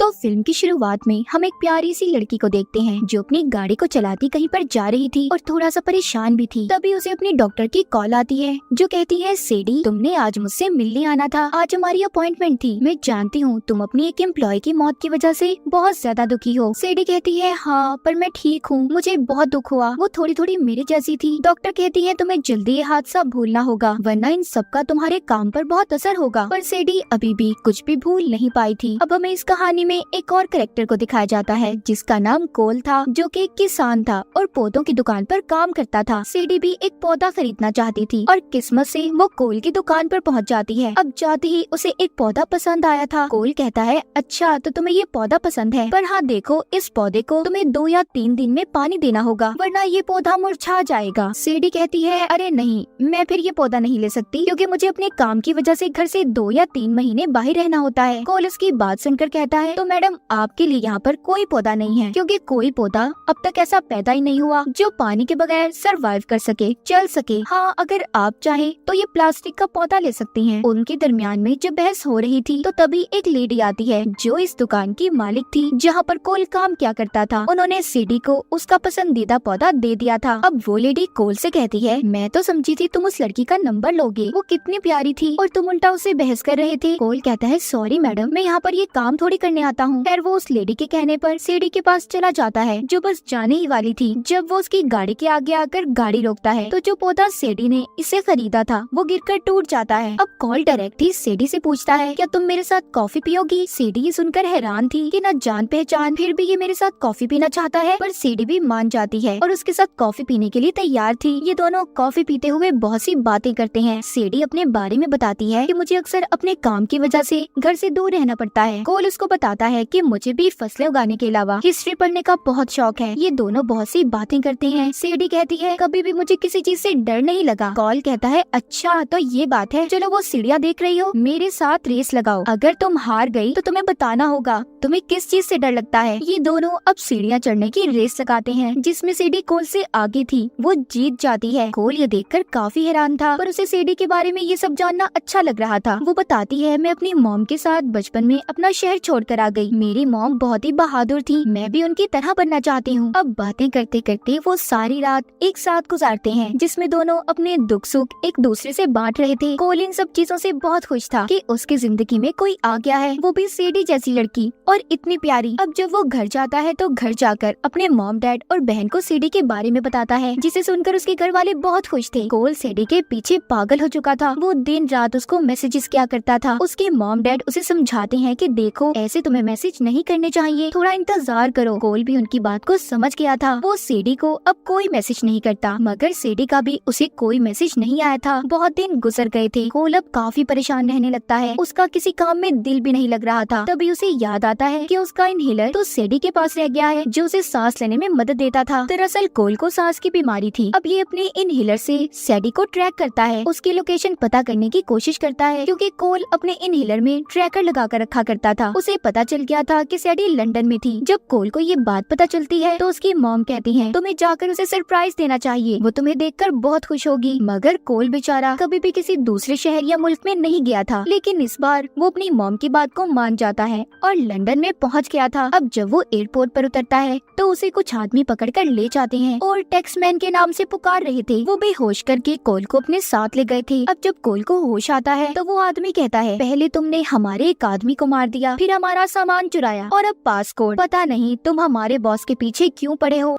तो फिल्म की शुरुआत में हम एक प्यारी सी लड़की को देखते हैं जो अपनी गाड़ी को चलाती कहीं पर जा रही थी और थोड़ा सा परेशान भी थी। तभी उसे अपनी डॉक्टर की कॉल आती है जो कहती है, सेडी तुमने आज मुझसे मिलने आना था, आज हमारी अपॉइंटमेंट थी। मैं जानती हूँ तुम अपनी एक एम्प्लॉय की मौत की वजह से बहुत ज्यादा दुखी हो। सेडी कहती है, हाँ पर मैं ठीक हूँ, मुझे बहुत दुख हुआ, वो थोड़ी थोड़ी मेरे जैसी थी। डॉक्टर कहती है, तुम्हें जल्दी ये हादसा भूलना होगा वरना इन सबका तुम्हारे काम पर बहुत असर होगा। पर सेडी अभी भी कुछ भी भूल नहीं पाई थी। अब हमें इस कहानी में एक और कैरेक्टर को दिखाया जाता है जिसका नाम कोल था, जो कि एक किसान था और पौधों की दुकान पर काम करता था। सेडी भी एक पौधा खरीदना चाहती थी और किस्मत से वो कोल की दुकान पर पहुंच जाती है। अब जाते ही उसे एक पौधा पसंद आया था। कोल कहता है, अच्छा तो तुम्हें ये पौधा पसंद है, पर हाँ देखो इस पौधे को तुम्हें 2 या 3 दिन में पानी देना होगा वरना ये पौधा मुरझा जाएगा। सेडी कहती है, अरे नहीं, मैं फिर ये पौधा नहीं ले सकती क्योंकि मुझे अपने काम की वजह से घर से 2 या 3 महीने बाहर रहना होता है। कोल इसकी बात सुनकर कहता है, तो मैडम आपके लिए यहाँ पर कोई पौधा नहीं है क्योंकि कोई पौधा अब तक ऐसा पैदा ही नहीं हुआ जो पानी के बगैर सरवाइव कर सके, चल सके। हाँ अगर आप चाहे तो ये प्लास्टिक का पौधा ले सकती हैं। उनके दरमियान में जब बहस हो रही थी तो तभी एक लेडी आती है जो इस दुकान की मालिक थी जहाँ पर कोल काम क्या करता था। उन्होंने सेडी को उसका पसंदीदा पौधा दे दिया था। अब वो लेडी कोल से कहती है, मैं तो समझी थी तुम उस लड़की का नंबर लोगे, वो कितनी प्यारी थी और तुम उल्टा उससे बहस कर रहे थे। कोल कहता है, सॉरी मैडम, मैं यहाँ पर ये काम थोड़ी करने आता हूँ। खैर वो उस लेडी के कहने पर सेडी के पास चला जाता है जो बस जाने ही वाली थी। जब वो उसकी गाड़ी के आगे आकर गाड़ी रोकता है तो जो पौधा सेडी ने इसे खरीदा था वो गिरकर टूट जाता है। अब कोल डायरेक्ट ही सेडी से पूछता है, क्या तुम मेरे साथ कॉफी पियोगी? सेडी ये सुनकर हैरान थी कि न जान पहचान फिर भी ये मेरे साथ कॉफी पीना चाहता है, पर सेडी भी मान जाती है और उसके साथ कॉफी पीने के लिए तैयार थी। ये दोनों कॉफी पीते हुए बहुत सी बातें करते हैं। सेडी अपने बारे में बताती है कि मुझे अक्सर अपने काम की वजह से घर से दूर रहना पड़ता है। कोल उसको बताता है कि मुझे भी फसलें उगाने के अलावा हिस्ट्री पढ़ने का बहुत शौक है। ये दोनों बहुत सी बातें करते हैं। सेडी कहती है, कभी भी मुझे किसी चीज से डर नहीं लगा। कोल कहता है, अच्छा तो ये बात है, चलो वो सीढ़ियाँ देख रही हो, मेरे साथ रेस लगाओ, अगर तुम हार गई तो तुम्हें बताना होगा तुम्हें किस चीज से डर लगता है। ये दोनों अब सीढ़ियाँ चढ़ने की रेस लगाते हैं जिसमें सेडी कोल से आगे थी, वो जीत जाती है। कोल ये देखकर काफी हैरान था पर उसे सेडी के बारे में ये सब जानना अच्छा लग रहा था। वो बताती है, मैं अपनी मॉम के साथ बचपन में अपना शहर छोड़कर आ गई। मेरी मॉम बहुत ही बहादुर थी, मैं भी उनकी तरह बनना चाहती हूँ। अब बातें करते करते वो सारी रात एक साथ गुजारते हैं जिसमें दोनों अपने दुख सुख एक दूसरे से बांट रहे थे। कोल इन सब चीजों से बहुत खुश था कि उसकी जिंदगी में कोई आ गया है, वो भी सेडी जैसी लड़की और इतनी प्यारी। अब जब वो घर जाता है तो घर जाकर अपने मॉम डैड और बहन को सेडी के बारे में बताता है जिसे सुनकर उसके घर वाले बहुत खुश थे। कोल सेडी के पीछे पागल हो चुका था, वो दिन रात उसको मैसेजेस किया करता था। उसके मॉम डैड उसे समझाते हैं कि देखो ऐसे तुम्हें मैसेज नहीं करने चाहिए, थोड़ा इंतजार करो। कोल भी उनकी बात को समझ गया था। वो सेडी को अब कोई मैसेज नहीं करता, मगर सेडी का भी उसे कोई मैसेज नहीं आया था। बहुत दिन गुजर गए थे। कोल अब काफी परेशान रहने लगता है, उसका किसी काम में दिल भी नहीं लग रहा था। तभी उसे याद आता है कि उसका इनहेलर तो सेडी के पास रह गया है जो उसे सांस लेने में मदद देता था। दरअसल कोल को सांस की बीमारी थी। अब ये अपने इनहेलर से सेडी को ट्रैक करता है, उसकी लोकेशन पता करने की कोशिश करता है क्योंकि कोल अपने इनहेलर में ट्रैकर लगा कर रखा करता था। उसे पता चल गया था कि सेडी लंदन में थी। जब कोल को ये बात पता चलती है तो उसकी मॉम कहती है, तुम्हें जाकर उसे सरप्राइज देना चाहिए, वो तुम्हें देखकर बहुत खुश होगी। मगर कोल बेचारा कभी भी किसी दूसरे शहर या मुल्क में नहीं गया था, लेकिन इस बार वो अपनी मॉम की बात को मान जाता है और लंदन में पहुंच गया था। अब जब वो एयरपोर्ट पर उतरता है तो उसे कुछ आदमी पकड़कर ले जाते हैं और टैक्समैन के नाम से पुकार रहे थे। वो बेहोश करके कोल को अपने साथ ले गए थे। अब जब कोल को होश आता है तो वो आदमी कहता है, पहले तुमने हमारे एक आदमी को मार दिया, फिर हमारा सामान चुराया और अब पासपोर्ट, पता नहीं तुम हमारे बॉस के पीछे क्यों पड़े हो।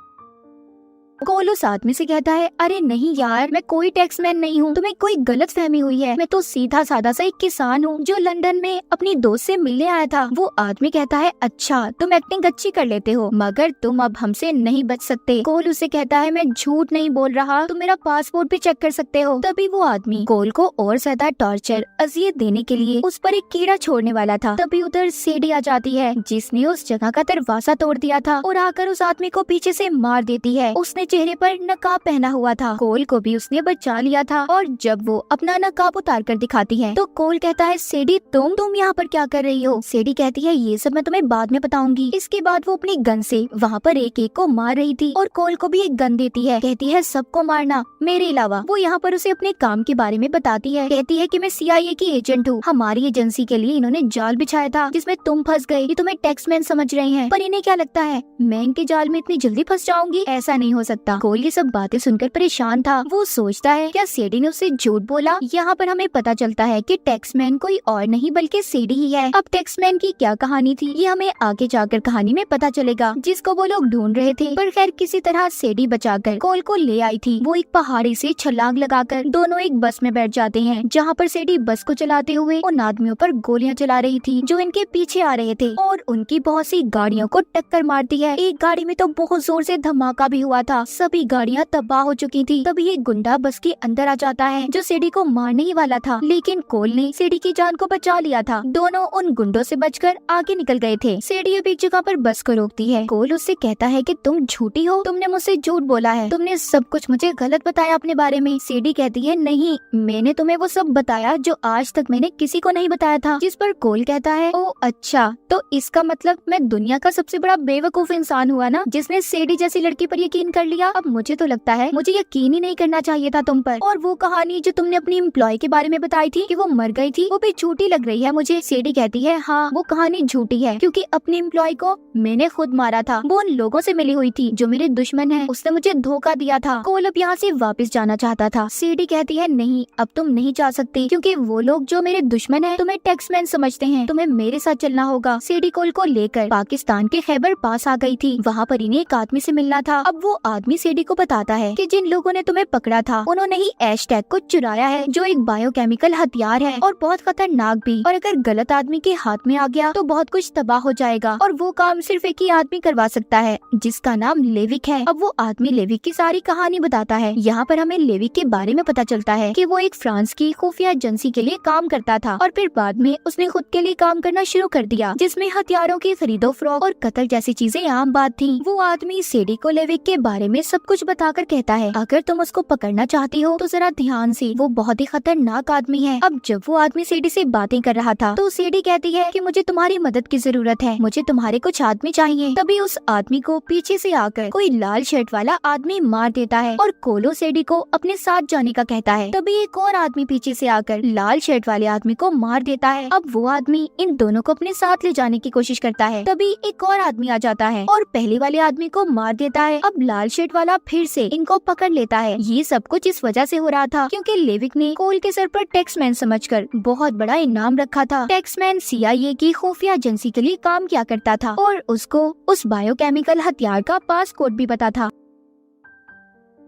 कोल उस आदमी से कहता है, अरे नहीं यार, मैं कोई टैक्समैन नहीं हूँ, तुम्हें कोई गलत फहमी हुई है, मैं तो सीधा साधा सा एक किसान हूँ जो लंदन में अपनी दोस्त से मिलने आया था। वो आदमी कहता है, अच्छा तुम एक्टिंग अच्छी कर लेते हो मगर तुम अब हमसे नहीं बच सकते। कोल उसे कहता है, मैं झूठ नहीं बोल रहा, तुम मेरा पासपोर्ट भी चेक कर सकते हो। तभी वो आदमी कोल को और ज्यादा टॉर्चर अजियत देने के लिए उस पर एक कीड़ा छोड़ने वाला था। तभी उधर सेडी आ जाती है जिसने उस जगह का दरवाजा तोड़ दिया था और आकर उस आदमी को पीछे से मार देती है। उसने चेहरे पर नकाब पहना हुआ था। कोल को भी उसने बचा लिया था और जब वो अपना नकाब उतार कर दिखाती है तो कोल कहता है सेडी तुम यहाँ पर क्या कर रही हो। सेडी कहती है ये सब मैं तुम्हें बाद में बताऊंगी। इसके बाद वो अपनी गन से वहाँ पर एक एक को मार रही थी और कोल को भी एक गन देती है। कहती है सबको मारना मेरे अलावा। वो यहाँ पर उसे अपने काम के बारे में बताती है। कहती है कि मैं CIA की एजेंट हूँ। हमारी एजेंसी के लिए इन्होंने जाल बिछाया था जिसमें तुम फंस गए। ये तुम्हें टैक्समैन समझ रहे हैं पर इन्हें क्या लगता है मैं इनके जाल में इतनी जल्दी फंस जाऊंगी। ऐसा नहीं हो सकता। कोल ये सब बातें सुनकर परेशान था। वो सोचता है क्या सेडी ने उससे झूठ बोला। यहाँ पर हमें पता चलता है कि टैक्समैन कोई और नहीं बल्कि सेडी ही है। अब टैक्समैन की क्या कहानी थी ये हमें आगे जाकर कहानी में पता चलेगा, जिसको वो लोग ढूंढ रहे थे। पर खैर किसी तरह सेडी बचाकर कोल को ले आई थी। वो एक पहाड़ी से छलांग लगाकर दोनों एक बस में बैठ जाते हैं, जहाँ पर सेडी बस को चलाते हुए उन आदमियों पर गोलियां चला रही थी जो इनके पीछे आ रहे थे और उनकी बहुत सी गाड़ियों को टक्कर मारती है। एक गाड़ी में तो बहुत जोर से धमाका भी हुआ था। सभी गाड़ियां तबाह हो चुकी थी। तभी एक गुंडा बस के अंदर आ जाता है जो सेडी को मारने ही वाला था, लेकिन कोल ने सेडी की जान को बचा लिया था। दोनों उन गुंडों से बचकर आगे निकल गए थे। सेडी अब एक जगह पर बस को रोकती है। कोल उससे कहता है कि तुम झूठी हो, तुमने मुझसे झूठ बोला है, तुमने सब कुछ मुझे गलत बताया अपने बारे में। सेडी कहती है नहीं, मैंने तुम्हें वो सब बताया जो आज तक मैंने किसी को नहीं बताया था। जिस पर कोल कहता है ओ अच्छा, तो इसका मतलब मैं दुनिया का सबसे बड़ा बेवकूफ इंसान हुआ ना, जिसने सेडी जैसी लड़की पर यकीन कर लिया। अब मुझे तो लगता है मुझे यकीन ही नहीं करना चाहिए था तुम पर। और वो कहानी जो तुमने अपनी एम्प्लॉय के बारे में बताई थी कि वो मर गई थी, वो भी झूठी लग रही है मुझे। सेडी कहती है हाँ वो कहानी झूठी है क्योंकि अपनी एम्प्लॉय को मैंने खुद मारा था। वो उन लोगों से मिली हुई थी जो मेरे दुश्मन है, उसने मुझे धोखा दिया था। कोल अब यहाँ से वापस जाना चाहता था। सेडी कहती है नहीं, अब तुम नहीं जा सकते क्योंकि वो लोग जो मेरे दुश्मन है तुम्हें टैक्समैन समझते हैं, तुम्हें मेरे साथ चलना होगा। सेडी कोल को लेकर पाकिस्तान के खैबर पास आ गई थी। वहाँ पर इन्हें एक आदमी से मिलना था। अब वो आदमी सेडी को बताता है कि जिन लोगों ने तुम्हें पकड़ा था उन्होंने ही हैशटैग को चुराया है जो एक बायोकेमिकल हथियार है और बहुत खतरनाक भी, और अगर गलत आदमी के हाथ में आ गया तो बहुत कुछ तबाह हो जाएगा और वो काम सिर्फ एक ही आदमी करवा सकता है जिसका नाम लेविक है। अब वो आदमी लेविक की सारी कहानी बताता है। यहाँ पर हमें लेविक के बारे में पता चलता है कि वो एक फ्रांस की खुफिया एजेंसी के लिए काम करता था और फिर बाद में उसने खुद के लिए काम करना शुरू कर दिया जिसमें हथियारों की खरीदो फरोख्त और कत्ल जैसी चीजें आम बात थी। वो आदमी सेडी को लेविक के बारे में सब कुछ बताकर कहता है अगर तुम उसको पकड़ना चाहती हो तो जरा ध्यान से, वो बहुत ही खतरनाक आदमी है। अब जब वो आदमी सेडी से बातें कर रहा था तो सेडी कहती है कि मुझे तुम्हारी मदद की जरूरत है, मुझे तुम्हारे कुछ आदमी चाहिए। तभी उस आदमी को पीछे से आकर कोई लाल शर्ट वाला आदमी मार देता है और कोलो सेडी को अपने साथ जाने का कहता है। तभी एक और आदमी पीछे से आकर लाल शर्ट वाले आदमी को मार देता है। अब वो आदमी इन दोनों को अपने साथ ले जाने की कोशिश करता है। तभी एक और आदमी आ जाता है और पहले वाले आदमी को मार देता है। अब लाल शर्ट वाला फिर से इनको पकड़ लेता है। ये सब कुछ इस वजह से हो रहा था क्योंकि लेविक ने कोल के सर पर टैक्समैन समझकर बहुत बड़ा इनाम रखा था। टैक्समैन CIA की खुफिया एजेंसी के लिए काम किया करता था और उसको उस बायोकेमिकल हथियार का पासकोड भी पता था।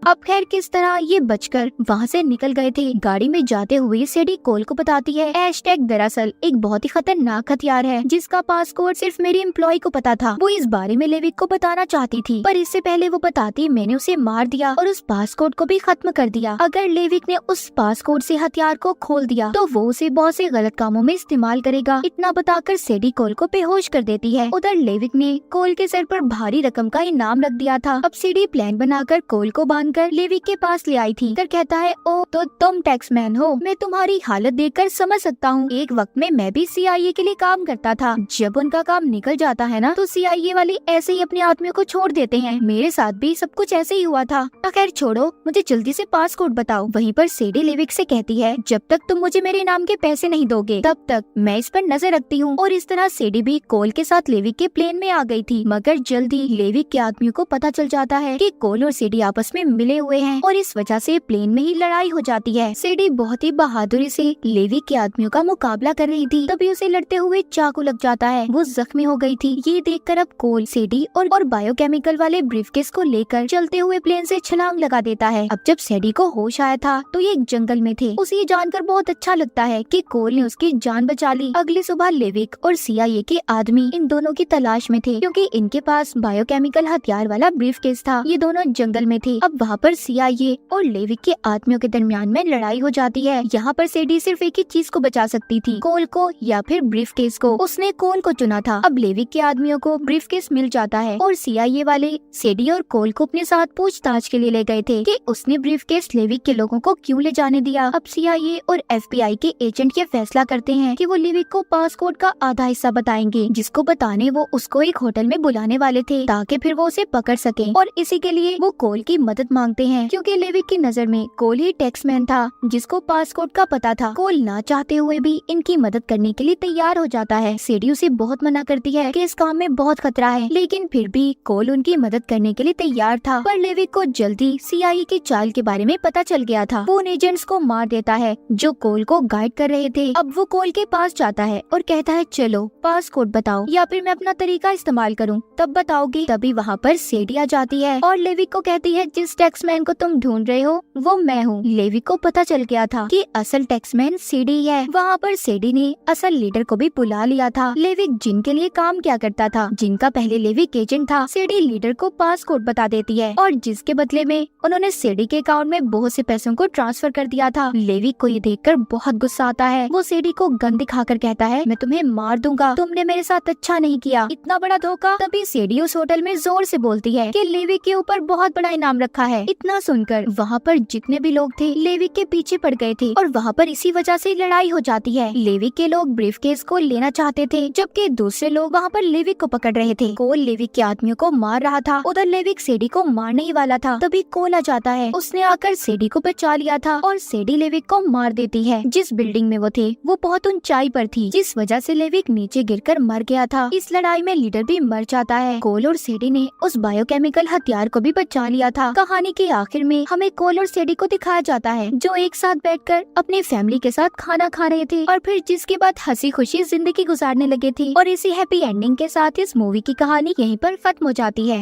अब खैर किस तरह ये बचकर वहाँ से निकल गए थे। गाड़ी में जाते हुए सेडी कोल को बताती है हैशटैग दरअसल एक बहुत ही खतरनाक हथियार है जिसका पासकोड सिर्फ मेरी एम्प्लॉय को पता था। वो इस बारे में लेविक को बताना चाहती थी पर इससे पहले वो बताती मैंने उसे मार दिया और उस पासकोड को भी खत्म कर दिया। अगर लेविक ने उस पासकोड से हथियार को खोल दिया तो वो उसे बहुत से गलत कामों में इस्तेमाल करेगा। इतना बताकर सेडी कोल को बेहोश कर देती है। उधर लेविक ने कोल के सर पर भारी रकम का इनाम रख दिया था। अब सेडी प्लान बनाकर कोल को बांध कर लेविक के पास ले आई थी। कर कहता है ओ तो तुम टैक्समैन हो, मैं तुम्हारी हालत देखकर समझ सकता हूँ। एक वक्त में मैं भी CIA के लिए काम करता था। जब उनका काम निकल जाता है ना तो CIA वाले ऐसे ही अपने आदमियों को छोड़ देते हैं। मेरे साथ भी सब कुछ ऐसे ही हुआ था। खैर छोड़ो, मुझे जल्दी से पासकोड बताओ। वहीं पर सेडी लेविक से कहती है जब तक तुम मुझे मेरे इनाम के पैसे नहीं दोगे तब तक मैं इस पर नजर रखती हूँ। और इस तरह सेडी भी कोल के साथ लेविक के प्लेन में आ गई थी। मगर जल्दी लेविक के आदमियों को पता चल जाता है कि कोल और सेडी आपस में मिले हुए हैं और इस वजह से प्लेन में ही लड़ाई हो जाती है। सेडी बहुत ही बहादुरी से लेविक के आदमियों का मुकाबला कर रही थी, तभी उसे लड़ते हुए चाकू लग जाता है। वो जख्मी हो गई थी। ये देखकर अब कोल सेडी और बायोकेमिकल वाले ब्रीफकेस को लेकर चलते हुए प्लेन से छलांग लगा देता है। अब जब सेडी को होश आया था तो ये एक जंगल में थे। उसे ये जानकर बहुत अच्छा लगता है कि कोल ने उसकी जान बचा ली। अगली सुबह लेविक और CIA के आदमी इन दोनों की तलाश में थे क्योंकि इनके पास बायोकेमिकल हथियार वाला ब्रीफकेस था। ये दोनों जंगल में थे। अब वहाँ यहाँ पर CIA और लेविक के आदमियों के दरमियान में लड़ाई हो जाती है। यहाँ पर सेडी सिर्फ एक ही चीज को बचा सकती थी, कोल को या फिर ब्रीफकेस को। उसने कोल को चुना था। अब लेविक के आदमियों को ब्रीफकेस मिल जाता है और CIA वाले सेडी और कोल को अपने साथ पूछताछ के लिए ले गए थे कि उसने ब्रीफकेस लेविक के लोगों को क्यों ले जाने दिया। अब CIA और FBI के एजेंट ये फैसला करते हैं कि वो लेविक को पासपोर्ट का आधा हिस्सा बताएंगे, जिसको बताने वो उसको एक होटल में बुलाने वाले थे ताकि फिर वो उसे पकड़ सके। और इसी के लिए वो कोल की मदद मांगते हैं, क्योंकि लेविक की नजर में कोल ही टैक्समैन था जिसको पासपोर्ट का पता था। कोल ना चाहते हुए भी इनकी मदद करने के लिए तैयार हो जाता है। सेडी उसे बहुत मना करती है कि इस काम में बहुत खतरा है, लेकिन फिर भी कोल उनकी मदद करने के लिए तैयार था। पर लेविक को जल्दी CIA की चाल के बारे में पता चल गया था। वो उन एजेंट्स को मार देता है जो कोल को गाइड कर रहे थे। अब वो कोल के पास जाता है और कहता है चलो पासपोर्ट बताओ या फिर मैं अपना तरीका इस्तेमाल करूं, तब बताओगे। तभी वहाँ पर सेडी आ जाती है और लेविक को कहती है जिस टैक्समैन को तुम ढूंढ रहे हो वो मैं हूँ। लेविक को पता चल गया था कि असल टैक्समैन सेडी है। वहाँ पर सेडी ने असल लीडर को भी बुला लिया था। लेविक जिनके लिए काम क्या करता था, जिनका पहले लेविक एजेंट था, सेडी लीडर को पासपोर्ट बता देती है और जिसके बदले में उन्होंने सेडी के अकाउंट में बहुत से पैसों को ट्रांसफर कर दिया था। लेविक को ये देखकर बहुत गुस्सा आता है। वो सेडी को गन दिखाकर कहता है मैं तुम्हें मार दूंगा, तुमने मेरे साथ अच्छा नहीं किया, इतना बड़ा धोखा। तभी सेडी उस होटल में जोर से बोलती है कि लेविक के ऊपर बहुत बड़ा इनाम रखा है। इतना सुनकर वहाँ पर जितने भी लोग थे लेविक के पीछे पड़ गए थे और वहाँ पर इसी वजह से लड़ाई हो जाती है। लेविक के लोग ब्रीफकेस को लेना चाहते थे, जबकि दूसरे लोग वहाँ पर लेविक को पकड़ रहे थे। कोल लेविक के आदमियों को मार रहा था, उधर लेविक सेडी को मारने ही वाला था। तभी कोल आ जाता है, उसने आकर सेडी को बचा लिया था और सेडी लेविक को मार देती है। जिस बिल्डिंग में वो थे वो बहुत ऊंचाई पर थी, जिस वजह से लेविक नीचे गिरकर मर गया था। इस लड़ाई में लीडर भी मर जाता है। कोल और सेडी ने उस बायोकेमिकल हथियार को भी बचा लिया था। कहानी के आखिर में हमें कोल और सेडी को दिखाया जाता है जो एक साथ बैठकर अपने फैमिली के साथ खाना खा रहे थे और फिर जिसके बाद हंसी खुशी जिंदगी गुजारने लगे थे। और इसी हैप्पी एंडिंग के साथ इस मूवी की कहानी यहीं पर खत्म हो जाती है।